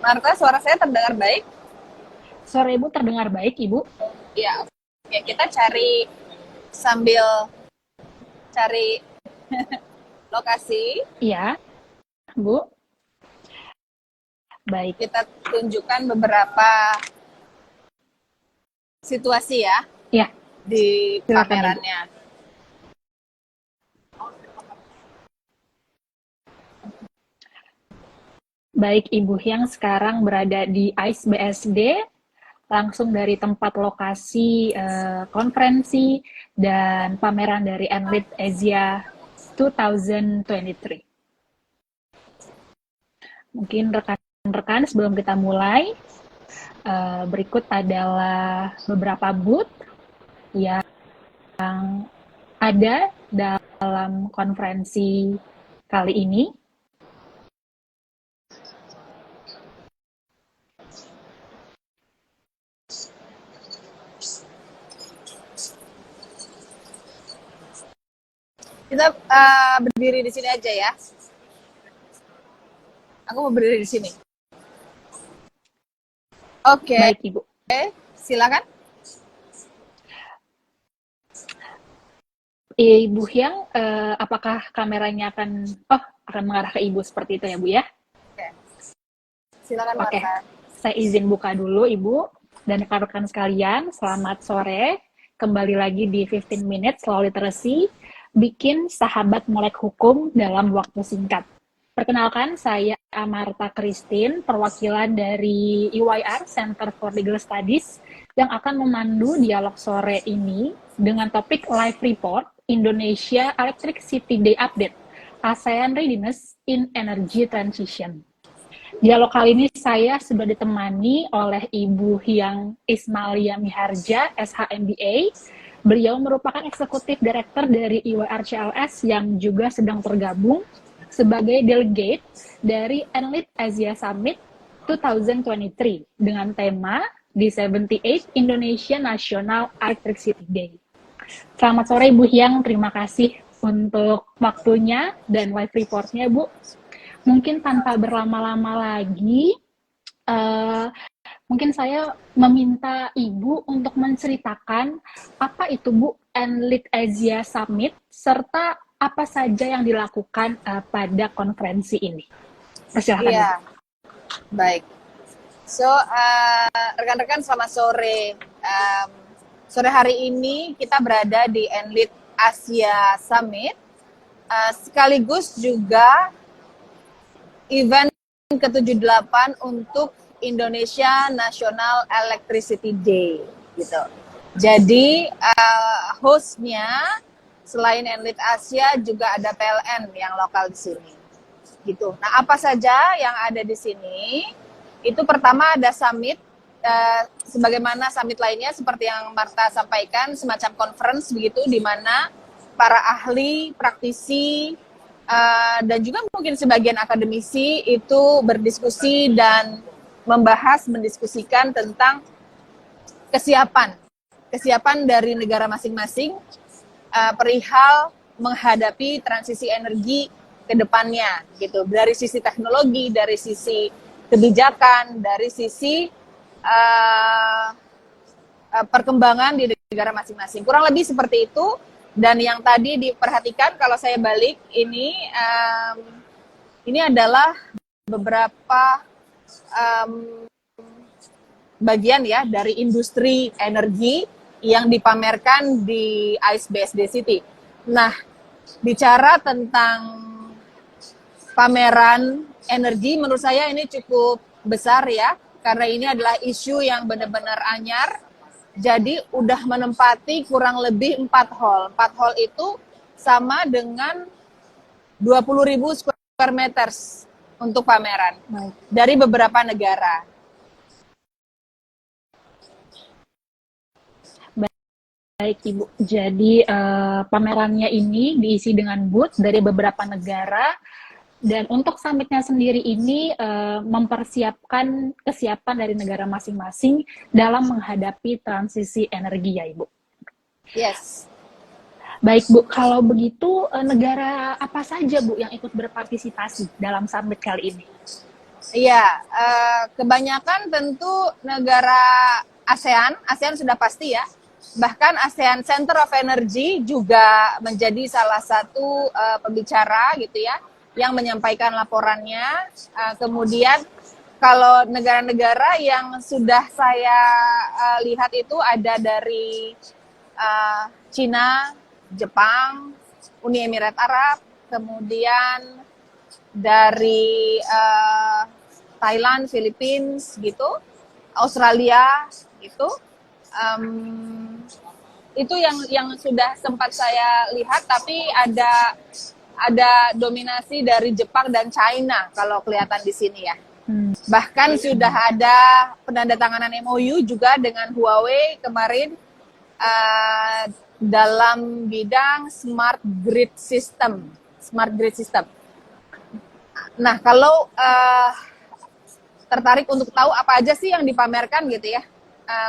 Marta, suara saya terdengar baik? Sore Ibu terdengar baik, Ibu? Ya, oke. Kita cari sambil cari lokasi, Iya, Bu. Baik. kita tunjukkan beberapa situasi ya Ya, di silakan Ibu. pamerannya. Baik, Ibu yang sekarang berada di ICE BSD, langsung dari tempat lokasi konferensi dan pameran dari Enlit Asia 2023. Mungkin rekan-rekan sebelum kita mulai, berikut adalah beberapa booth yang ada dalam konferensi kali ini. Kita berdiri di sini aja ya. Aku mau berdiri di sini. Oke, Baik, Ibu. silakan. Ibu yang apakah kameranya akan mengarah ke Ibu seperti itu ya, Bu ya? Oke, silakan Oke, Marta. saya izin buka dulu Ibu dan rekan-rekan sekalian. Selamat sore. Kembali lagi di 15 Minutes Law Literacy, bikin sahabat melek hukum dalam waktu singkat. Perkenalkan, saya Amarta Christine, perwakilan dari EYR, Center for Legal Studies, yang akan memandu dialog sore ini dengan topik Live Report Indonesia Electricity Day Update, ASEAN Readiness in Energy Transition. Dialog kali ini saya sudah ditemani oleh Ibu Hyang Ismalia Miharja, SHMBA. Beliau merupakan eksekutif direktur dari EYR CLS yang juga sedang tergabung sebagai delegate dari Enlit Asia Summit 2023 dengan tema di 78 Indonesia National Electricity Day. Selamat sore Ibu Hyang, terima kasih untuk waktunya dan live reportnya Bu. Mungkin tanpa berlama-lama lagi, mungkin saya meminta Ibu untuk menceritakan apa itu Bu Enlit Asia Summit, serta apa saja yang dilakukan pada konferensi ini. Persilahkan Ibu. Iya, baik. So, rekan-rekan selamat sore. Sore hari ini kita berada di Enlit Asia Summit, sekaligus juga event ke-78 untuk Indonesia National Electricity Day gitu. Jadi hostnya selain Enlit Asia juga ada PLN yang lokal di sini gitu. Nah, apa saja yang ada di sini? Itu pertama ada summit, sebagaimana summit lainnya seperti yang Marta sampaikan, semacam conference begitu, di mana para ahli, praktisi, dan juga mungkin sebagian akademisi itu berdiskusi dan mendiskusikan tentang kesiapan dari negara masing-masing perihal menghadapi transisi energi ke depannya gitu, dari sisi teknologi, dari sisi kebijakan, dari sisi perkembangan di negara masing-masing. Kurang lebih seperti itu. Dan yang tadi diperhatikan kalau saya balik ini adalah beberapa bagian ya dari industri energi yang dipamerkan di ICE BSD City. Nah, bicara tentang pameran energi, menurut saya ini cukup besar ya, karena ini adalah isu yang benar-benar anyar. Jadi udah menempati kurang lebih 4 hall. 4 hall itu sama dengan 20.000 square meters untuk pameran dari beberapa negara. Baik Ibu, jadi pamerannya ini diisi dengan booth dari beberapa negara, dan untuk summitnya sendiri ini mempersiapkan kesiapan dari negara masing-masing dalam menghadapi transisi energi ya Ibu. Yes. Baik Bu, kalau begitu negara apa saja Bu yang ikut berpartisipasi dalam summit kali ini? Iya, kebanyakan tentu negara ASEAN, ASEAN sudah pasti ya. Bahkan ASEAN Center of Energy juga menjadi salah satu pembicara gitu ya, yang menyampaikan laporannya. Kemudian kalau negara-negara yang sudah saya lihat itu ada dari Cina, Jepang, Uni Emirat Arab, kemudian dari Thailand, Philippines gitu, Australia gitu. Itu yang sudah sempat saya lihat, tapi ada dominasi dari Jepang dan China kalau kelihatan di sini ya. Bahkan sudah ada penandatanganan MOU juga dengan Huawei kemarin dalam bidang smart grid system. Smart grid system. Nah, kalau tertarik untuk tahu apa aja sih yang dipamerkan gitu ya,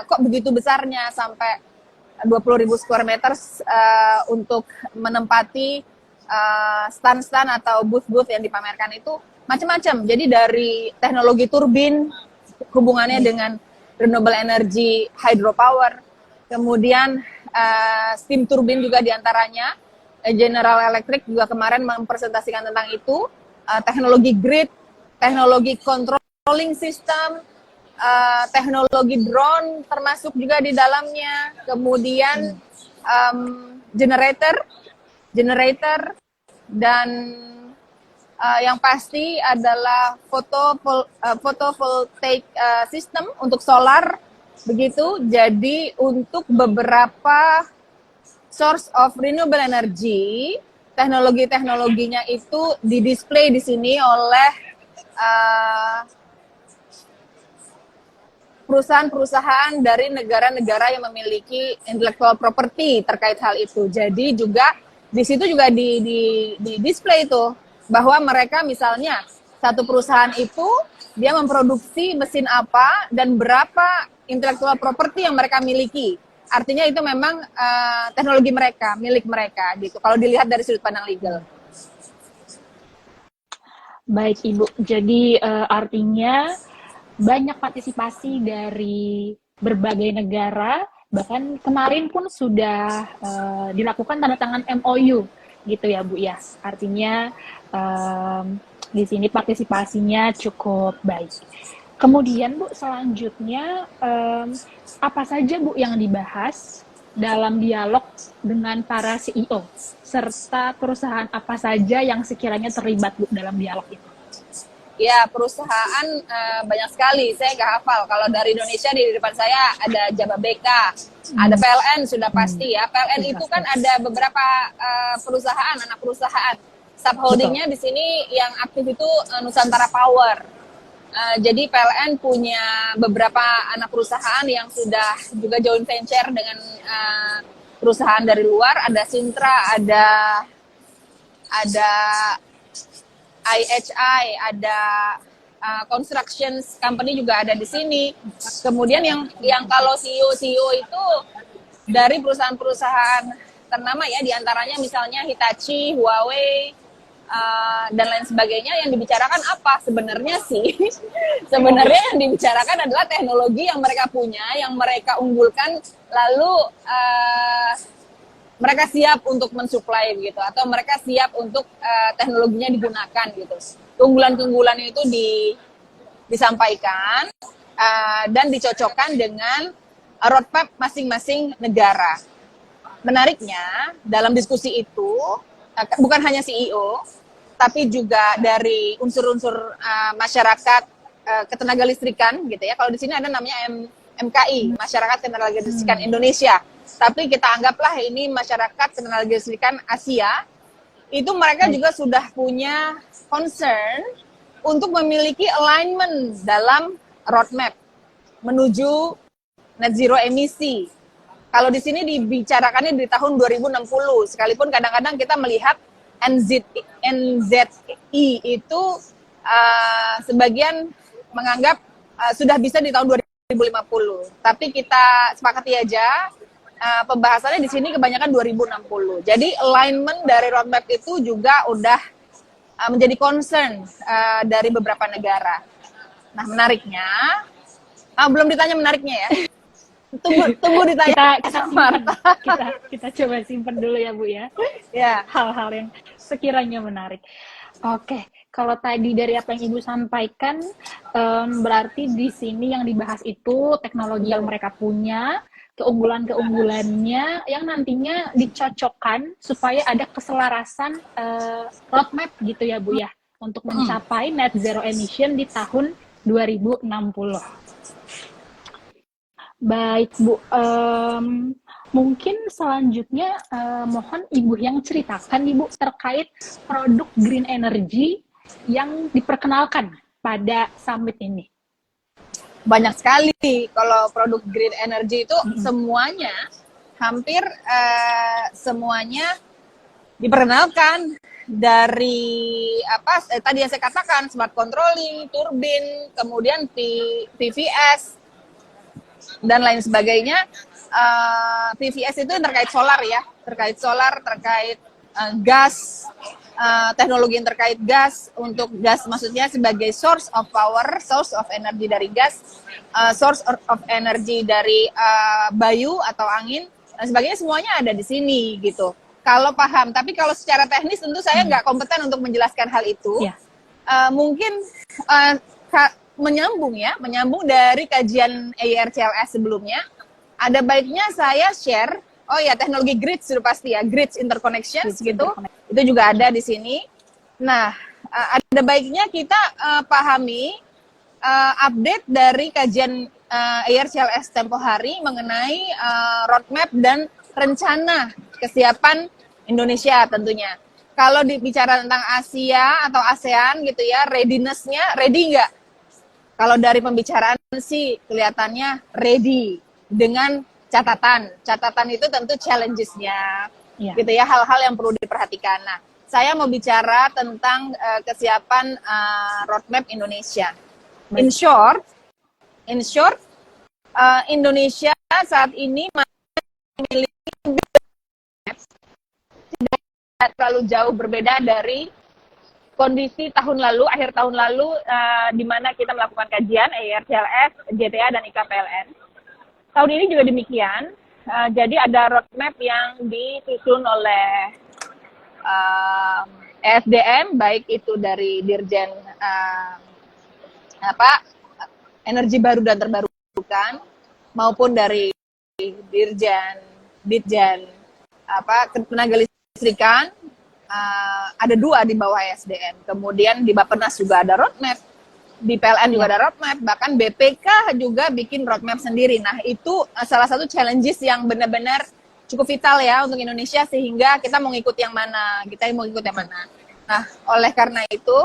kok begitu besarnya sampai 20.000 square meters untuk menempati stand-stand atau booth-booth yang dipamerkan itu macam-macam. Jadi dari teknologi turbin, hubungannya dengan renewable energy, hydropower, kemudian steam turbin juga diantaranya. General Electric juga kemarin mempresentasikan tentang itu, teknologi grid, teknologi controlling system, teknologi drone termasuk juga di dalamnya, kemudian generator dan yang pasti adalah photovoltaic system untuk solar begitu. Jadi untuk beberapa source of renewable energy, teknologinya itu didisplay di sini oleh perusahaan-perusahaan dari negara-negara yang memiliki intellectual property terkait hal itu. Jadi juga di situ juga di display itu bahwa mereka misalnya satu perusahaan itu dia memproduksi mesin apa dan berapa intellectual property yang mereka miliki. Artinya itu memang teknologi mereka, milik mereka gitu. Kalau dilihat dari sudut pandang legal. Baik Ibu, jadi artinya banyak partisipasi dari berbagai negara, bahkan kemarin pun sudah dilakukan tanda tangan MOU gitu ya Bu ya. Artinya di sini partisipasinya cukup baik. Kemudian Bu, selanjutnya apa saja Bu yang dibahas dalam dialog dengan para CEO serta perusahaan apa saja yang sekiranya terlibat Bu dalam dialog itu? Ya, perusahaan banyak sekali, saya nggak hafal. Kalau dari Indonesia di depan saya ada Jababeka, ada PLN sudah pasti ya. PLN itu kan ada beberapa perusahaan, anak perusahaan. Subholdingnya di sini yang aktif itu Nusantara Power. Jadi PLN punya beberapa anak perusahaan yang sudah juga joint venture dengan perusahaan dari luar. Ada Sintra, ada IHI, ada construction company juga ada di sini. Kemudian yang kalau CEO itu dari perusahaan-perusahaan ternama ya, diantaranya misalnya Hitachi, Huawei, dan lain sebagainya. Yang dibicarakan apa sebenarnya sih? Sebenarnya yang dibicarakan adalah teknologi yang mereka punya, yang mereka unggulkan, lalu mereka siap untuk mensuplai gitu, atau mereka siap untuk teknologinya digunakan gitu. Keunggulan-keunggulan itu disampaikan dan dicocokkan dengan roadmap masing-masing negara. Menariknya dalam diskusi itu bukan hanya CEO, tapi juga dari unsur-unsur masyarakat ketenaga listrikan gitu ya. Kalau di sini ada namanya MKI, Masyarakat Ketenaga Listrikan Indonesia. Tapi kita anggaplah ini Masyarakat Ketenaga Listrikan Asia. Itu mereka juga sudah punya concern untuk memiliki alignment dalam roadmap menuju net zero emisi. Kalau di sini dibicarakannya di tahun 2060, sekalipun kadang-kadang kita melihat NZI itu sebagian menganggap sudah bisa di tahun 2050. Tapi kita sepakati aja pembahasannya di sini kebanyakan 2060. Jadi alignment dari roadmap itu juga udah menjadi concern dari beberapa negara. Nah, menariknya, belum ditanya menariknya ya. Tunggu ditanya Kita sama simpan, Marta. kita coba simpan dulu ya Bu ya, Ya, hal-hal yang sekiranya menarik. Oke, kalau tadi dari apa yang Ibu sampaikan, berarti di sini yang dibahas itu teknologi yang betul. mereka punya, keunggulan-keunggulannya yang nantinya dicocokkan supaya ada keselarasan roadmap gitu ya Bu ya, untuk mencapai net zero emission di tahun 2060. Baik Bu, mungkin selanjutnya mohon Ibu yang ceritakan Ibu terkait produk green energy yang diperkenalkan pada summit ini. Banyak sekali kalau produk green energy itu semuanya, hampir semuanya diperkenalkan dari apa tadi yang saya katakan, smart controlling, turbin, kemudian PVS dan lain sebagainya. PVS itu terkait solar ya, terkait gas, teknologi yang terkait gas. Untuk gas maksudnya sebagai source of power, source of energy dari gas, source of energy dari bayu atau angin dan sebagainya, semuanya ada di sini gitu. Kalau paham, tapi kalau secara teknis tentu saya nggak kompeten untuk menjelaskan hal itu. Ya. Mungkin menyambung dari kajian EIRCLS sebelumnya, ada baiknya saya share. Oh ya, teknologi grids sudah pasti ya, grids interconnections gitu. Itu juga ada di sini. Nah, ada baiknya kita pahami update dari kajian EIRCLS tempo hari mengenai roadmap dan rencana kesiapan Indonesia tentunya. Kalau dibicara tentang Asia atau ASEAN gitu ya, readiness-nya ready nggak? Kalau dari pembicaraan sih kelihatannya ready, dengan catatan. Catatan itu tentu challenges-nya, gitu ya, hal-hal yang perlu diperhatikan. Nah, saya mau bicara tentang kesiapan roadmap Indonesia. In short, Indonesia saat ini memiliki tidak terlalu jauh berbeda dari kondisi tahun lalu, akhir tahun lalu, di mana kita melakukan kajian EIRCLS, JTA, dan IKPLN. Tahun ini juga demikian. Jadi ada roadmap yang disusun oleh ESDM, baik itu dari Dirjen energi baru dan terbarukan, maupun dari Ditjen tenaga listrikan. Ada 2 di bawah ESDM. Kemudian di Bappenas juga ada roadmap, di PLN juga ada roadmap, bahkan BPK juga bikin roadmap sendiri. Nah, itu salah satu challenges yang benar-benar cukup vital ya untuk Indonesia, sehingga kita mau ngikut yang mana, Nah, oleh karena itu,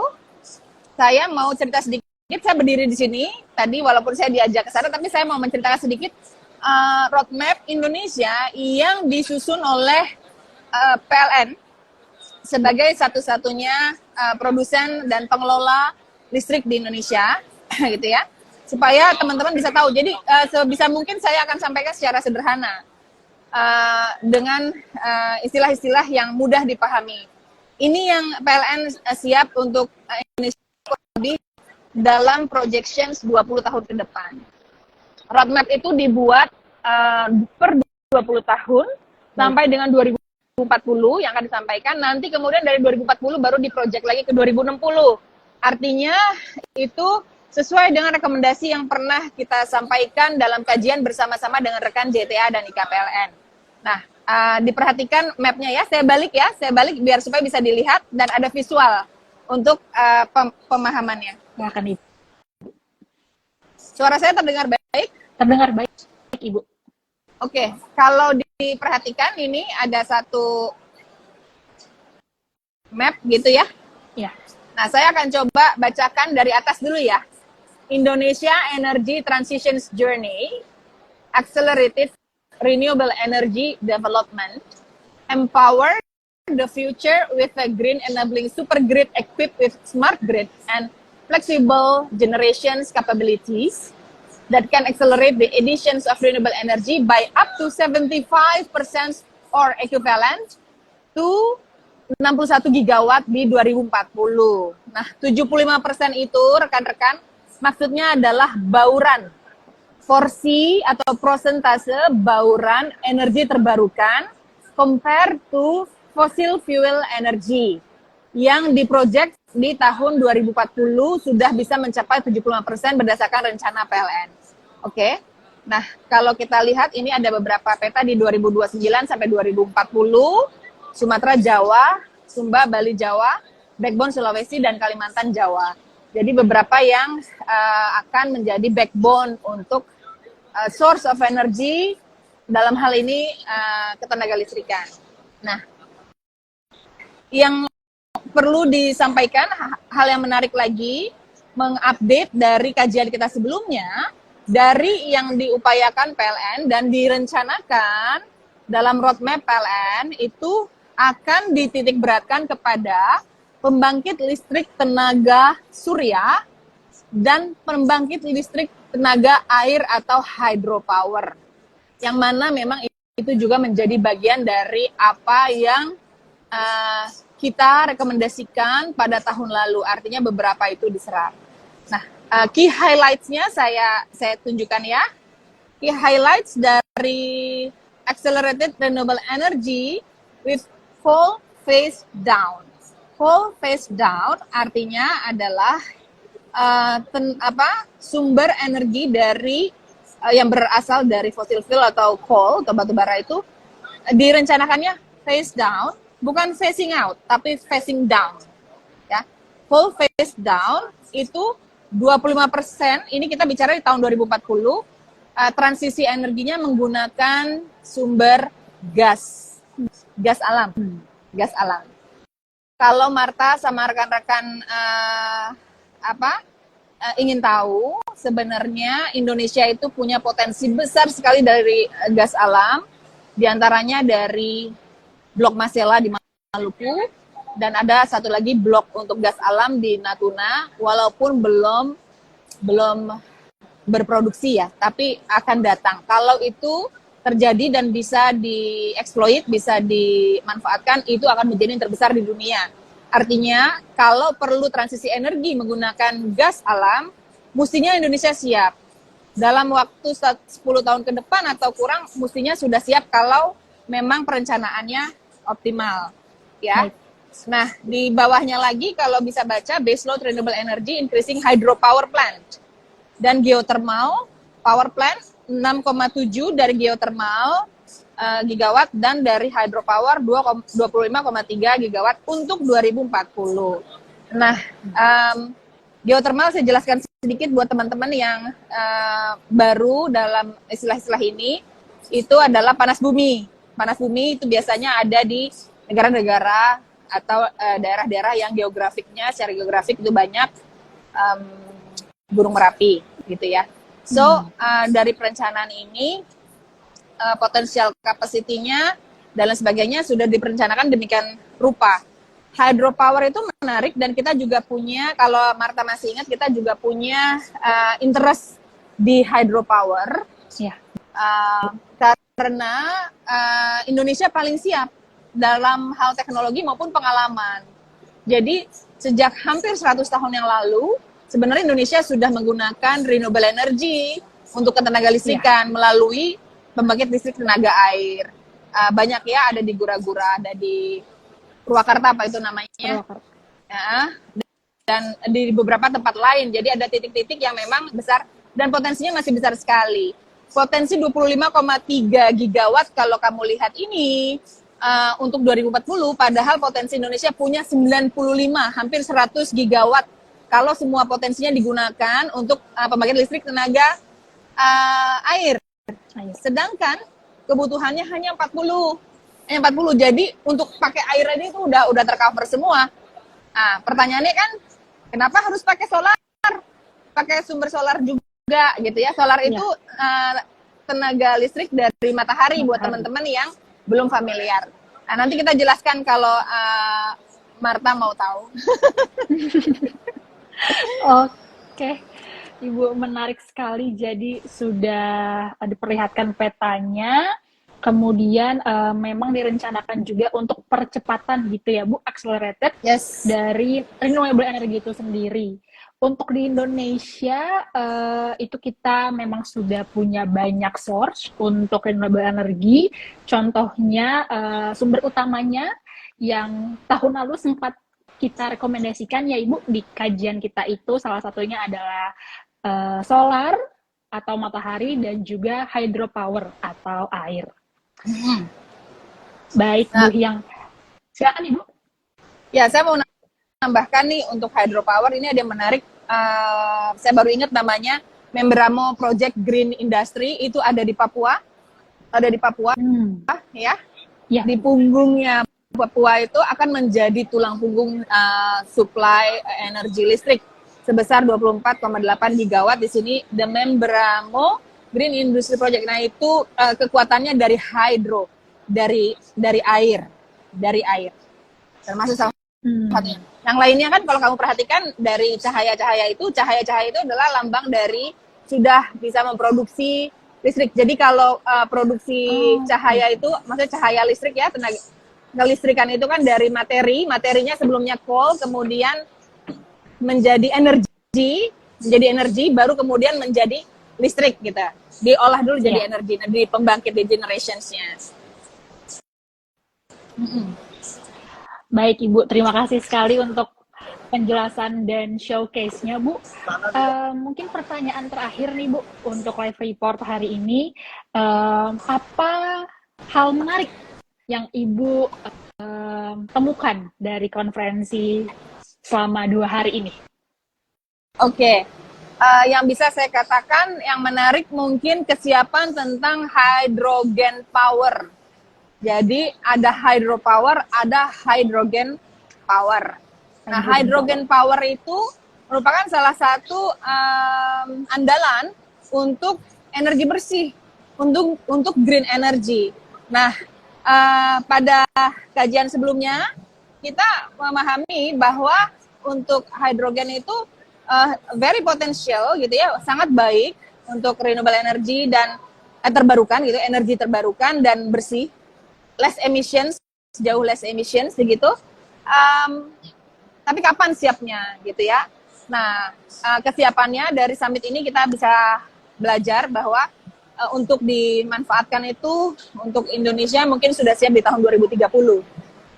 saya mau cerita sedikit. Saya berdiri di sini tadi, walaupun saya diajak ke sana, tapi saya mau menceritakan sedikit roadmap Indonesia yang disusun oleh PLN sebagai satu-satunya produsen dan pengelola listrik di Indonesia, gitu ya, supaya teman-teman bisa tahu. Jadi sebisa mungkin saya akan sampaikan secara sederhana dengan istilah-istilah yang mudah dipahami. Ini yang PLN siap untuk Indonesia dalam projections 20 tahun ke depan. Roadmap itu dibuat per 20 tahun sampai dengan 2040 yang akan disampaikan. Nanti kemudian dari 2040 baru diproject lagi ke 2060. Artinya itu sesuai dengan rekomendasi yang pernah kita sampaikan dalam kajian bersama-sama dengan rekan JTA dan IKPLN. Nah, diperhatikan mapnya ya. Saya balik biar supaya bisa dilihat dan ada visual untuk pemahamannya. Silakan Ibu. Suara saya terdengar baik? Terdengar baik, Ibu. Oke, kalau diperhatikan ini ada satu map gitu ya. Ya. Nah, saya akan coba bacakan dari atas dulu ya. Indonesia Energy Transition Journey, Accelerated Renewable Energy Development, Empower the Future with a Green Enabling Super Grid equipped with smart grid and flexible generations capabilities that can accelerate the additions of renewable energy by up to 75% or equivalent to 61 gigawatt di 2040. Nah, 75% itu rekan-rekan maksudnya adalah bauran, porsi atau prosentase bauran energi terbarukan compared to fossil fuel energy yang diprojek di tahun 2040 sudah bisa mencapai 75% berdasarkan rencana PLN. Oke. Nah, kalau kita lihat ini ada beberapa peta di 2029 sampai 2040, Sumatera, Jawa, Sumba, Bali, Jawa, backbone Sulawesi dan Kalimantan, Jawa. Jadi beberapa yang akan menjadi backbone untuk source of energy, dalam hal ini ketenaga listrikan. Nah, yang perlu disampaikan hal yang menarik lagi, mengupdate dari kajian kita sebelumnya, dari yang diupayakan PLN dan direncanakan dalam roadmap PLN itu akan dititik beratkan kepada pembangkit listrik tenaga surya dan pembangkit listrik tenaga air atau hydropower. Yang mana memang itu juga menjadi bagian dari apa yang kita rekomendasikan pada tahun lalu. Artinya beberapa itu diserap. Nah, key highlights-nya saya tunjukkan ya. Key highlights dari accelerated renewable energy with full phase down. Full phase down artinya adalah sumber energi dari yang berasal dari fossil fuel atau coal atau batu bara itu direncanakannya phase down, bukan phasing out, tapi phasing down. Ya, full phase down itu 25%, ini kita bicara di tahun 2040, transisi energinya menggunakan sumber gas alam. Gas alam. Kalau Marta sama rekan-rekan ingin tahu, sebenarnya Indonesia itu punya potensi besar sekali dari gas alam, diantaranya dari blok Masela di Maluku, dan ada satu lagi blok untuk gas alam di Natuna, walaupun belum berproduksi ya, tapi akan datang. Kalau itu terjadi dan bisa dieksploit, bisa dimanfaatkan, itu akan menjadi yang terbesar di dunia. Artinya, kalau perlu transisi energi menggunakan gas alam, mestinya Indonesia siap. Dalam waktu 10 tahun ke depan atau kurang, mestinya sudah siap kalau memang perencanaannya optimal. Ya. Nah, di bawahnya lagi kalau bisa baca baseload renewable energy increasing hydropower plant dan geothermal power plant 6,7 dari geothermal gigawatt dan dari hydropower 25,3 gigawatt untuk 2040. Nah, geothermal saya jelaskan sedikit buat teman-teman yang baru dalam istilah-istilah ini, itu adalah panas bumi. Panas bumi itu biasanya ada di negara-negara atau daerah-daerah yang geografiknya secara geografik itu banyak gunung Merapi gitu ya. So dari perencanaan ini potensial kapasitinya dan lain sebagainya sudah diperencanakan demikian rupa. Hydropower itu menarik dan kita juga punya, kalau Marta masih ingat, kita juga punya interest di hydropower. Ya. Karena Indonesia paling siap dalam hal teknologi maupun pengalaman. Jadi sejak hampir 100 tahun yang lalu, sebenarnya Indonesia sudah menggunakan renewable energy untuk ketenaga listrikan melalui pembangkit listrik tenaga air. Banyak ya, ada di Gura-Gura, ada di Purwakarta apa itu namanya. Ya, dan di beberapa tempat lain. Jadi ada titik-titik yang memang besar dan potensinya masih besar sekali. Potensi 25,3 gigawatt kalau kamu lihat ini untuk 2040, padahal potensi Indonesia punya 95, hampir 100 gigawatt kalau semua potensinya digunakan untuk pembangkit listrik tenaga air. Sedangkan kebutuhannya hanya 40. Jadi untuk pakai air ini itu udah tercover semua. Nah, pertanyaannya kan kenapa harus pakai solar? Pakai sumber solar juga gitu ya. Solar itu tenaga listrik dari matahari buat teman-teman yang belum familiar. Nah, nanti kita jelaskan kalau Marta mau tahu. Oke, Ibu, menarik sekali. Jadi sudah diperlihatkan petanya, kemudian memang direncanakan juga untuk percepatan gitu ya Bu, accelerated dari renewable energy itu sendiri. Untuk di Indonesia, itu kita memang sudah punya banyak source untuk renewable energy. Contohnya, sumber utamanya yang tahun lalu sempat kita rekomendasikan ya Ibu di kajian kita itu salah satunya adalah solar atau matahari dan juga hydropower atau air. Baik Nah, Bu yang silakan Ibu. ya saya mau nambahkan nih untuk hydropower ini ada yang menarik. Saya baru ingat namanya Membramo Project Green Industry, itu ada di Papua, ya. Ya. Di punggungnya Papua itu akan menjadi tulang punggung supply energi listrik sebesar 24,8 gigawatt di sini, the Membramo Green Industry Project. Nah, itu kekuatannya dari hydro, dari air, termasuk salah satunya. Yang lainnya kan kalau kamu perhatikan dari cahaya-cahaya itu adalah lambang dari sudah bisa memproduksi listrik. Jadi kalau produksi cahaya itu, maksudnya cahaya listrik ya, tenaga kelistrikan itu kan dari materinya sebelumnya coal, kemudian menjadi energi, baru kemudian menjadi listrik gitu. Diolah dulu jadi energi, di pembangkit di generationsnya. Baik Ibu, terima kasih sekali untuk penjelasan dan showcase-nya Bu. Mungkin pertanyaan terakhir nih Bu, untuk live report hari ini, apa hal menarik yang Ibu temukan dari konferensi selama 2 hari ini? Oke. Yang bisa saya katakan yang menarik mungkin kesiapan tentang hydrogen power. Jadi ada hydropower, ada hydrogen power. Nah, hydrogen power itu merupakan salah satu andalan untuk energi bersih, untuk green energy. Nah, pada kajian sebelumnya kita memahami bahwa untuk hidrogen itu very potential gitu ya, sangat baik untuk renewable energy dan terbarukan gitu, energi terbarukan dan bersih, less emissions, jauh less emissions begitu. Tapi kapan siapnya gitu ya? Nah, kesiapannya dari summit ini kita bisa belajar bahwa untuk dimanfaatkan itu untuk Indonesia mungkin sudah siap di tahun 2030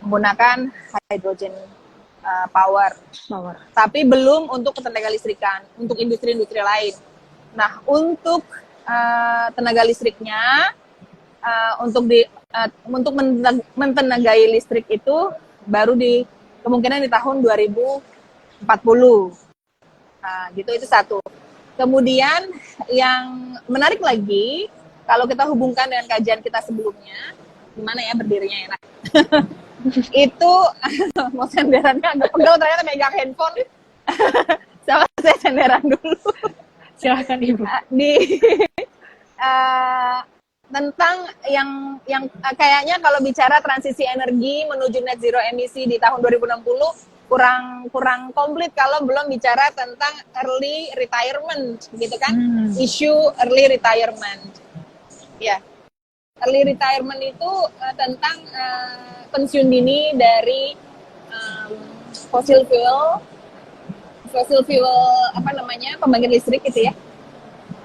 menggunakan hydrogen power. Tapi belum untuk tenaga listrikan, untuk industri-industri lain. Nah, untuk tenaga listriknya, untuk mentenagai listrik itu baru kemungkinan di tahun 2040. Nah, gitu, itu satu. Kemudian yang menarik lagi, kalau kita hubungkan dengan kajian kita sebelumnya, gimana ya berdirinya enak. Itu mau senderannya agak pegal ternyata megang handphone. Sama saya senderan dulu. Silahkan Ibu. Tentang yang kayaknya kalau bicara transisi energi menuju net zero emisi di tahun 2060 kurang komplit kalau belum bicara tentang early retirement gitu kan. Isu early retirement. Ya. Early retirement itu tentang pensiun dini dari fossil fuel pembangkit listrik gitu ya,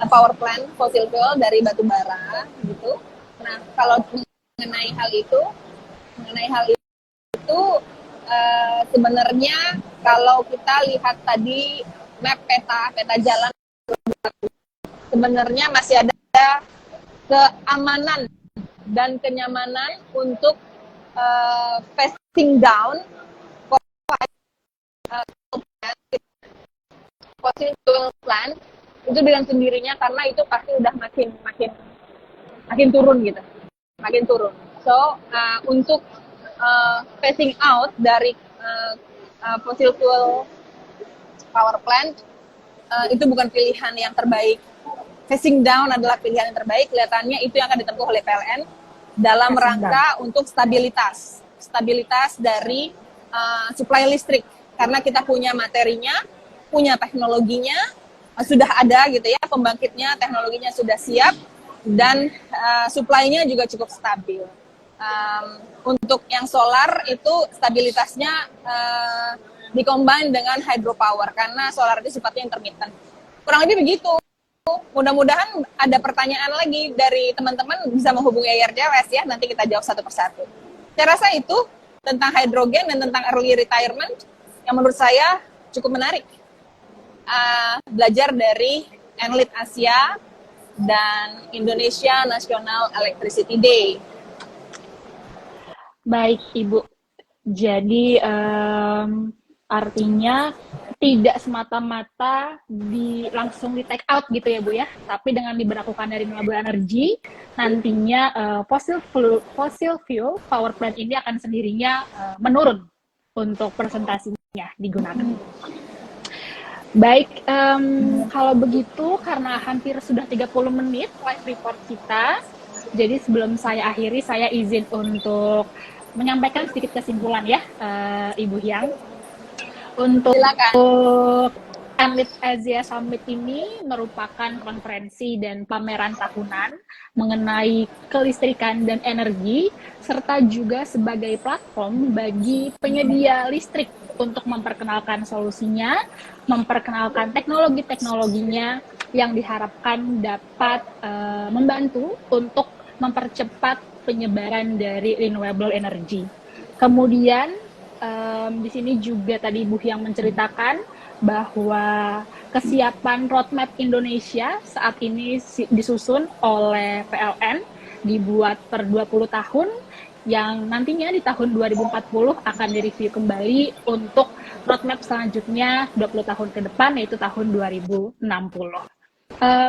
power plant fossil fuel dari batu bara gitu. Nah, kalau mengenai hal itu sebenarnya kalau kita lihat tadi map peta jalan, sebenarnya masih ada keamanan dan kenyamanan untuk phasing down fossil fuel plant itu dengan sendirinya, karena itu pasti udah makin turun gitu, makin turun. So untuk phasing out dari fossil fuel power plant itu bukan pilihan yang terbaik. Phasing down adalah pilihan yang terbaik. Kelihatannya itu yang akan ditempuh oleh PLN dalam rangka untuk stabilitas dari supply listrik, karena kita punya materinya, punya teknologinya, sudah ada gitu ya, pembangkitnya, teknologinya sudah siap, dan supply-nya juga cukup stabil. Untuk yang solar itu stabilitasnya dikombin dengan hydropower karena solar itu sifatnya intermittent. Kurang lebih begitu. Mudah-mudahan ada pertanyaan lagi dari teman-teman, bisa menghubungi IRCLS ya, nanti kita jawab satu persatu. Saya rasa itu tentang hidrogen dan tentang early retirement yang menurut saya cukup menarik. Belajar dari Enlit Asia dan Indonesia National Electricity Day. Baik, Ibu. Jadi artinya tidak semata-mata langsung di take out gitu ya Bu ya, tapi dengan diberlakukan dari renewable energy, nantinya fossil fuel power plant ini akan sendirinya menurun untuk presentasinya digunakan. Baik, kalau begitu karena hampir sudah 30 menit live report kita, jadi sebelum saya akhiri, saya izin untuk menyampaikan sedikit kesimpulan ya, Ibu Hyang. Untuk Enlit Asia Summit ini merupakan konferensi dan pameran tahunan mengenai kelistrikan dan energi, serta juga sebagai platform bagi penyedia listrik untuk memperkenalkan solusinya, memperkenalkan teknologi-teknologinya yang diharapkan dapat membantu untuk mempercepat penyebaran dari renewable energy. Kemudian di sini juga tadi Bu yang menceritakan bahwa kesiapan roadmap Indonesia saat ini disusun oleh PLN, dibuat per 20 tahun, yang nantinya di tahun 2040 akan direview kembali untuk roadmap selanjutnya 20 tahun ke depan, yaitu tahun 2060.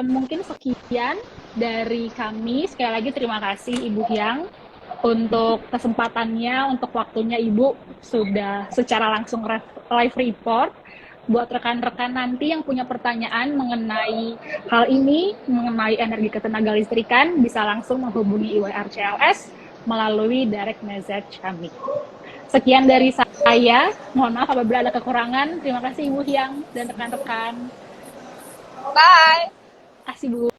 Mungkin sekian dari kami. Sekali lagi terima kasih Ibu Hyang untuk kesempatannya, untuk waktunya Ibu sudah secara langsung live report. Buat rekan-rekan nanti yang punya pertanyaan mengenai hal ini, mengenai energi ketenaga listrikan, bisa langsung menghubungi IWRCLS melalui direct message kami. Sekian dari saya, mohon maaf apabila ada kekurangan. Terima kasih Ibu Hyang dan rekan-rekan. Bye. Terima kasih Bu.